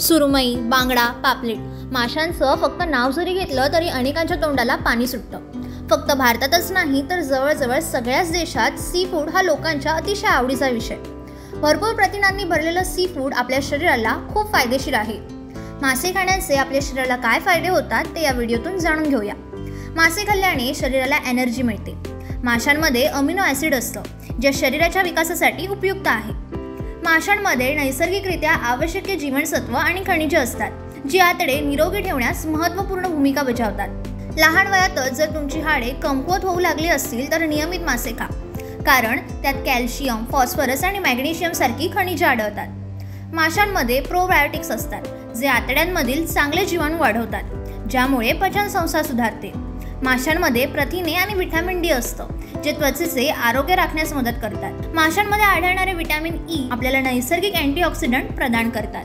सुरमई, बांगडा, पापलेट माशांचं फक्त नाव जरी घेतलं तरी अनेकांच्या तोंडाला पाणी सुटतं। फक्त भारतातच नाही तर जवळजवळ सगळ्याच देशात सी फूड हा लोकांच्या अतिशय आवडीचा विषय। भरपूर प्रथिनांनी भरलेलं सी फूड आपल्या शरीराला खूप फायदेशीर आहे। मासे खाण्याचे आपल्या शरीराला काय फायदे होतात ते या व्हिडिओतून जाणून घेऊया। मासे खाल्ल्याने शरीराला एनर्जी मिळते। माशांमध्ये अमिनो ॲसिड असतं जे शरीराच्या विकासासाठी उपयुक्त आहे। माशांमध्ये नैसर्गिकरित्या आवश्यक जीवनसत्व आणि खनिजे असतात जी आतडे निरोगी ठेवण्यास महत्त्वपूर्ण भूमिका बजावतात। लहान वयातच जर तुमची हाडे कमकुवत होऊ लागली असतील तर नियमित मासे खा, कारण त्यात कॅल्शियम, फॉस्फरस आणि मॅग्नेशियम सारखी खनिजे आढळतात। माशांमध्ये प्रोबायोटिक्स असतात जे आतड्यांमधील चांगले जीवाणू वाढवतात, ज्यामुळे पचनसंस्था सुधारते। माशांमध्ये प्रथिने आणि व्हिटॅमिन डी असतं जे त्वचेचे आरोग्य राखण्यास मदत करतात। माशांमध्ये आढळणारे व्हिटॅमिन ई आपल्याला नैसर्गिक अँटीऑक्सिडंट प्रदान करतात।